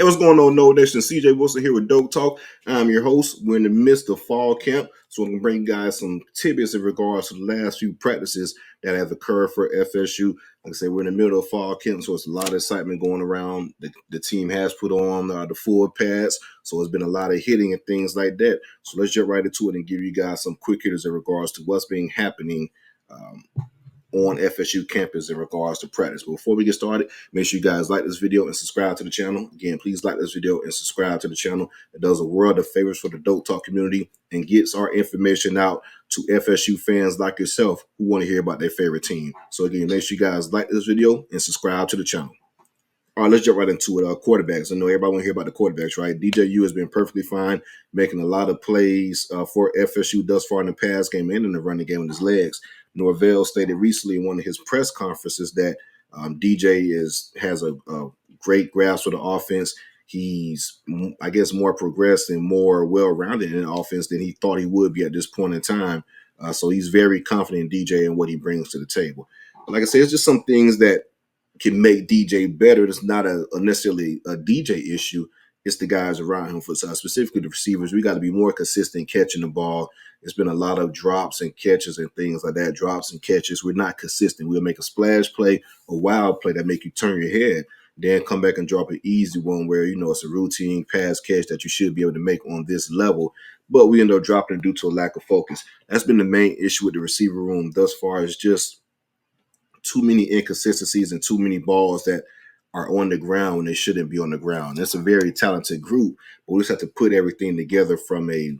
Hey, what's going on, No Nation? CJ Wilson here with DoakTalk. I'm your host. We're in the midst of fall camp, so I'm going to bring you guys some tidbits in regards to the last few practices that have occurred for FSU. Like I said, we're in the middle of fall camp, so it's a lot of excitement going around. The team has put on the full pads, so it's been a lot of hitting and things like that. So let's jump right into it and give you guys some quick hitters in regards to what's been happening on FSU campus in regards to practice. But before we get started, make sure you guys like this video and subscribe to the channel. Again, please like this video and subscribe to the channel. It does a world of favors for the DoakTalk community and gets our information out to FSU fans like yourself who want to hear about their favorite team. So again, make sure you guys like this video and subscribe to the channel. All right, let's jump right into it. Quarterbacks. I know everybody want to hear about the quarterbacks, right? DJU has been perfectly fine, making a lot of plays for FSU thus far in the pass game and in the running game with his legs. Norvell stated recently in one of his press conferences that DJ has a great grasp of the offense. He's, I guess, more progressed and more well-rounded in the offense than he thought he would be at this point in time. So he's very confident in DJ and what he brings to the table. But like I said, it's just some things that can make DJ better. It's not necessarily a DJ issue. It's the guys around him, for specifically the receivers. We got to be more consistent catching the ball. It's been a lot of drops and catches and things like that. Drops and catches. We're not consistent. We'll make a splash play, a wild play that make you turn your head, then come back and drop an easy one where, you know, it's a routine pass catch that you should be able to make on this level. But we end up dropping it due to a lack of focus. That's been the main issue with the receiver room thus far, is just too many inconsistencies and too many balls that are on the ground when they shouldn't be on the ground. It's a very talented group, but we just have to put everything together from a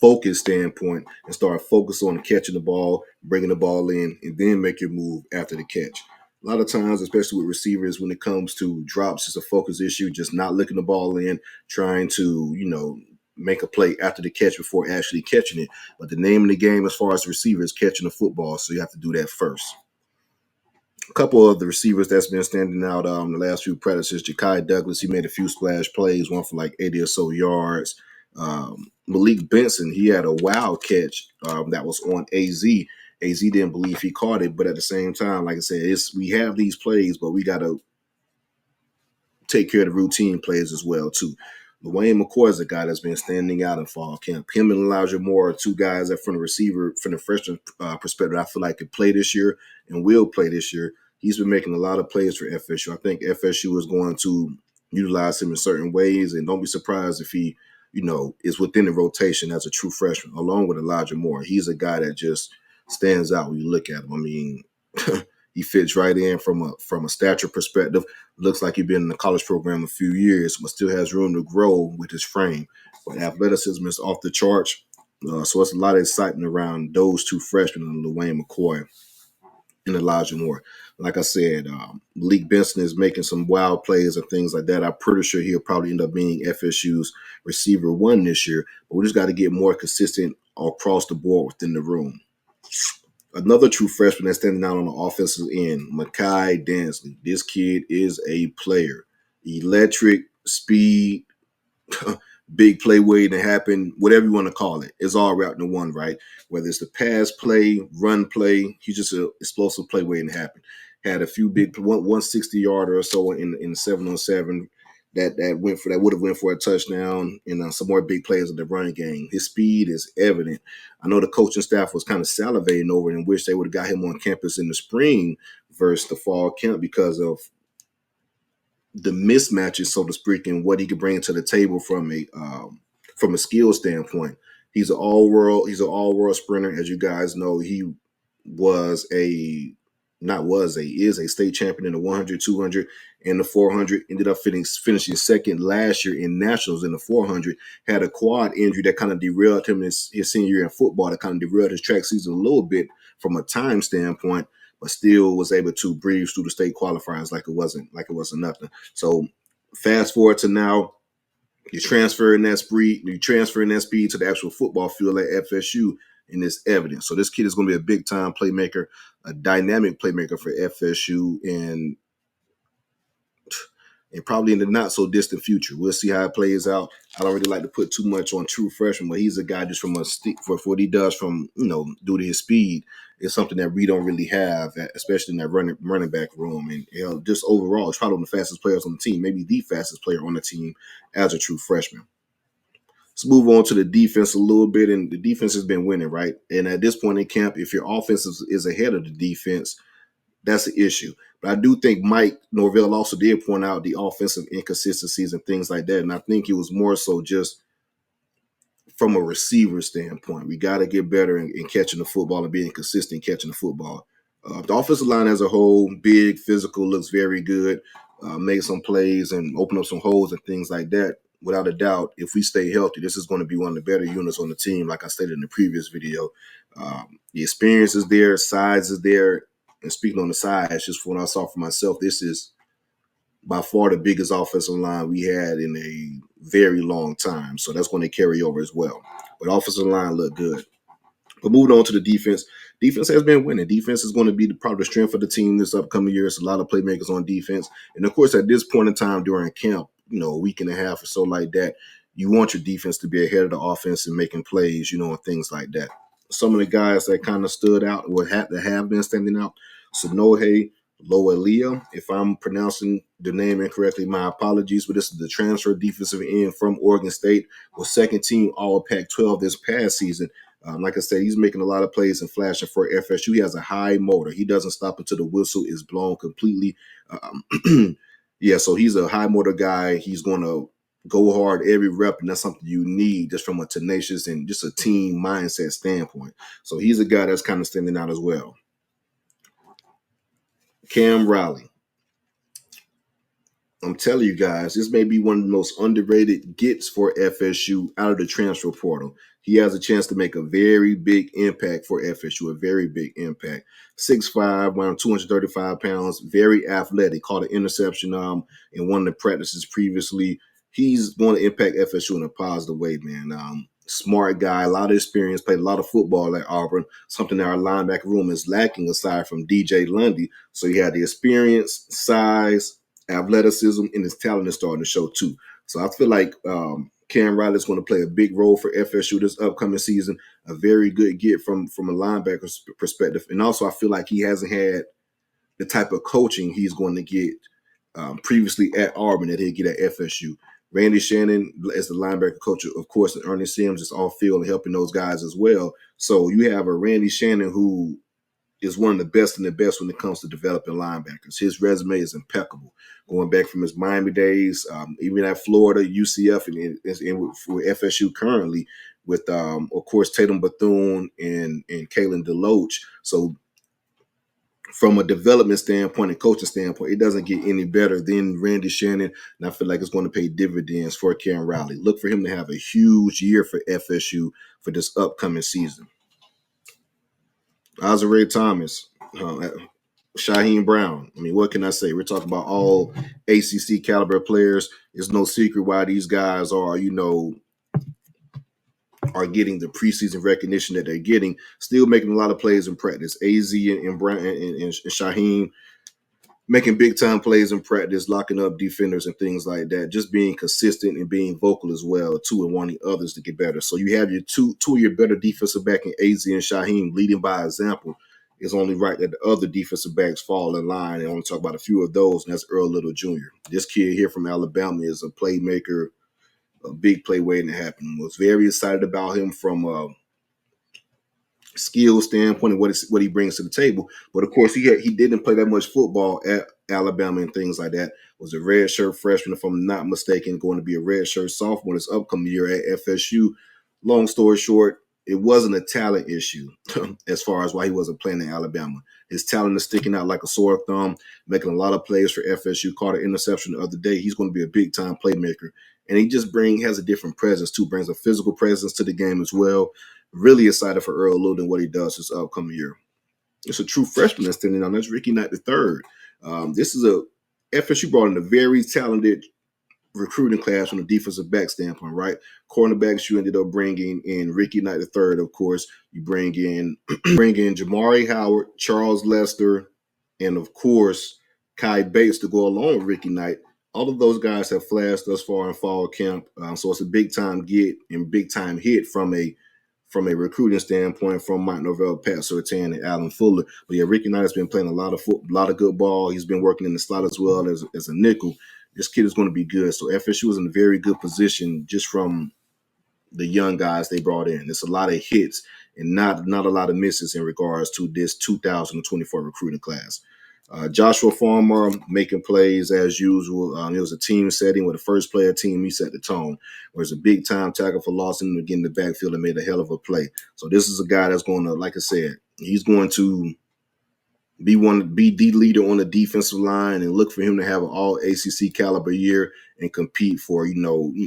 focus standpoint and start focus on catching the ball, bringing the ball in, and then make your move after the catch. A lot of times, especially with receivers, when it comes to drops, it's a focus issue, just not looking the ball in, trying to, you know, make a play after the catch before actually catching it. But the name of the game as far as the receiver is catching the football, so you have to do that first. A couple of the receivers that's been standing out the last few practices, Ja'Kai Douglas, he made a few splash plays, one for like 80 or so yards. Malik Benson, he had a wild catch that was on AZ. AZ didn't believe he caught it, but at the same time, like I said, we have these plays, but we got to take care of the routine plays as well, too. Dwayne McCoy is a guy that's been standing out in fall camp. Him and Elijah Moore are two guys that, from the receiver, from the freshman perspective, I feel like could play this year and will play this year. He's been making a lot of plays for FSU. I think FSU is going to utilize him in certain ways, and don't be surprised if he, you know, is within the rotation as a true freshman, along with Elijah Moore. He's a guy that just stands out when you look at him. I mean, he fits right in from a stature perspective. Looks like he's been in the college program a few years, but still has room to grow with his frame. But athleticism is off the charts. So it's a lot of excitement around those two freshmen, Dwayne McCoy and Elijah Moore. Like I said, Malik Benson is making some wild plays and things like that. I'm pretty sure he'll probably end up being FSU's receiver one this year. But we just got to get more consistent across the board within the room. Another true freshman that's standing out on the offensive end, Mekhi Dansley. This kid is a player. Electric, speed, big play waiting to happen, whatever you want to call it. It's all wrapped in one, right? Whether it's the pass play, run play, he's just an explosive play waiting to happen. Had a few big 160-yarder or so in the 7-on-7 that would have went for a touchdown, and some more big plays in the running game. His speed is evident. I know the coaching staff was kind of salivating over it and wish they would have got him on campus in the spring versus the fall camp because of the mismatches, so to speak, and what he could bring to the table from a skill standpoint. He's an all-world sprinter. As you guys know, he is a state champion in the 100, 200, and the 400. Ended up finishing second last year in nationals in the 400. Had a quad injury that kind of derailed him his senior year in football. That kind of derailed his track season a little bit from a time standpoint, but still was able to breathe through the state qualifiers like it wasn't nothing. So fast forward to now, you're transferring that speed to the actual football field at FSU, and it's evident. So this kid is going to be a big-time playmaker, a dynamic playmaker for FSU, and and probably in the not so distant future. We'll see how it plays out. I don't really like to put too much on true freshman, but he's a guy just from a stick for what he does from, due to his speed. It's something that we don't really have, especially in that running back room. And just overall, it's probably one of the fastest players on the team, maybe the fastest player on the team as a true freshman. Let's move on to the defense a little bit. And the defense has been winning, right? And at this point in camp, if your offense is ahead of the defense, that's the issue. But I do think Mike Norvell also did point out the offensive inconsistencies and things like that. And I think it was more so just from a receiver standpoint. We got to get better in catching the football and being consistent catching the football. The offensive line as a whole, big, physical, looks very good. Made some plays and opened up some holes and things like that. Without a doubt, if we stay healthy, this is going to be one of the better units on the team, like I stated in the previous video. The experience is there, size is there. And speaking on the size, just from what I saw for myself, this is by far the biggest offensive line we had in a very long time. So that's going to carry over as well. But offensive line looked good. But moving on to the defense, defense has been winning. Defense is going to be probably the strength of the team this upcoming year. It's a lot of playmakers on defense. And of course, at this point in time during camp, a week and a half or so like that, you want your defense to be ahead of the offense and making plays, and things like that. Some of the guys that kind of stood out or have been standing out, Sonohe Loelia. If I'm pronouncing the name incorrectly, my apologies, but this is the transfer defensive end from Oregon State, was second team All Pac-12 this past season. Like I said, he's making a lot of plays and flashing for FSU. He has a high motor. He doesn't stop until the whistle is blown completely. Yeah, so he's a high motor guy. He's going to go hard every rep, and that's something you need just from a tenacious and just a team mindset standpoint. So he's a guy that's kind of standing out as well. Cam Riley. I'm telling you guys, this may be one of the most underrated gets for FSU out of the transfer portal. He has a chance to make a very big impact for FSU, a very big impact. 6'5", around 235 pounds, very athletic. Caught an interception in one of the practices previously. He's going to impact FSU in a positive way, man. Smart guy, a lot of experience, played a lot of football at Auburn, something that our linebacker room is lacking aside from DJ Lundy. So he had the experience, size, athleticism, and his talent is starting to show too. So I feel like Cam Riley is going to play a big role for FSU this upcoming season. A very good get from a linebacker's perspective. And also I feel like he hasn't had the type of coaching he's going to get previously at Auburn that he'll get at FSU. Randy Shannon as the linebacker coach, of course, and Ernie Sims is off field and helping those guys as well. So you have a Randy Shannon who is one of the best in the best when it comes to developing linebackers. His resume is impeccable. Going back from his Miami days, even at Florida, UCF, and with FSU currently with, of course, Tatum Bethune and Kalen DeLoach. So from a development standpoint and coaching standpoint, it doesn't get any better than Randy Shannon, and I feel like it's going to pay dividends for Cam Riley. Look for him to have a huge year for FSU for this upcoming season. Azare Thomas, Shaheem Brown. I mean, what can I say? We're talking about all ACC caliber players. It's no secret why these guys are getting the preseason recognition that they're getting. Still making a lot of plays in practice. AZ and Brown and Shaheem making big time plays in practice, locking up defenders and things like that. Just being consistent and being vocal as well too, and wanting others to get better. So you have your two of your better defensive back in AZ and Shaheem leading by example. It's only right that the other defensive backs fall in line. And I want to talk about a few of those, and that's Earl Little Jr. This kid here from Alabama is a playmaker, a big play waiting to happen. Was very excited about him from a skill standpoint and what he brings to the table. But of course, he didn't play that much football at Alabama and things like that. Was a redshirt freshman, if I'm not mistaken, going to be a redshirt sophomore this upcoming year at FSU. Long story short, it wasn't a talent issue as far as why he wasn't playing in Alabama. His talent is sticking out like a sore thumb, making a lot of plays for FSU. Caught an interception the other day. He's going to be a big-time playmaker. And he just has a different presence, too. Brings a physical presence to the game as well. Really excited for Earl Little and what he does this upcoming year. It's a true freshman that's standing on. That's Ricky Knight III. This is FSU brought in a very talented recruiting class from the defensive back standpoint, right? Cornerbacks, you ended up bringing in Ricky Knight III, of course. You bring in Jamari Howard, Charles Lester, and of course Kai Bates to go along with Ricky Knight. all of those guys have flashed thus far in fall camp. So it's a big time get and big time hit from a recruiting standpoint from Mike Norvell, Pat Surtain, and Alan Fuller. But yeah, Ricky Knight has been playing a lot of good ball. He's been working in the slot as well as a nickel. This kid is going to be good. So FSU is in a very good position just from the young guys they brought in. It's a lot of hits and not a lot of misses in regards to this 2024 recruiting class. Joshua Farmer making plays as usual. It was a team setting with the first player team. He set the tone. Whereas a big time tackle for Lawson again in the backfield and made a hell of a play. So this is a guy that's going to, like I said, he's going to be the leader on the defensive line, and look for him to have an all ACC caliber year and compete for,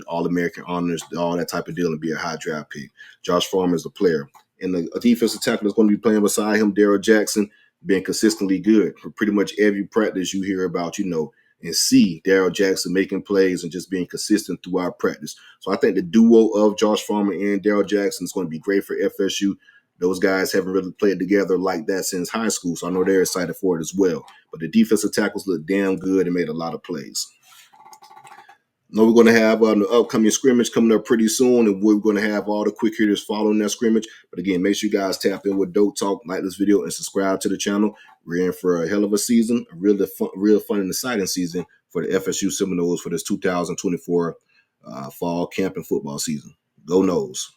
all American honors, all that type of deal, and be a high draft pick. Josh Farmer is the player. And the defensive tackle that's going to be playing beside him, Darrell Jackson, being consistently good. For pretty much every practice you hear about, and see Darrell Jackson making plays and just being consistent throughout practice. So I think the duo of Josh Farmer and Darrell Jackson is going to be great for FSU. Those guys haven't really played together like that since high school, so I know they're excited for it as well. But the defensive tackles look damn good and made a lot of plays. We're going to have an upcoming scrimmage coming up pretty soon, and we're going to have all the quick hitters following that scrimmage. But again, make sure you guys tap in with DoakTalk, like this video, and subscribe to the channel. We're in for a hell of a season, a real fun and exciting season for the FSU Seminoles for this 2024 fall camp and football season. Go Noles.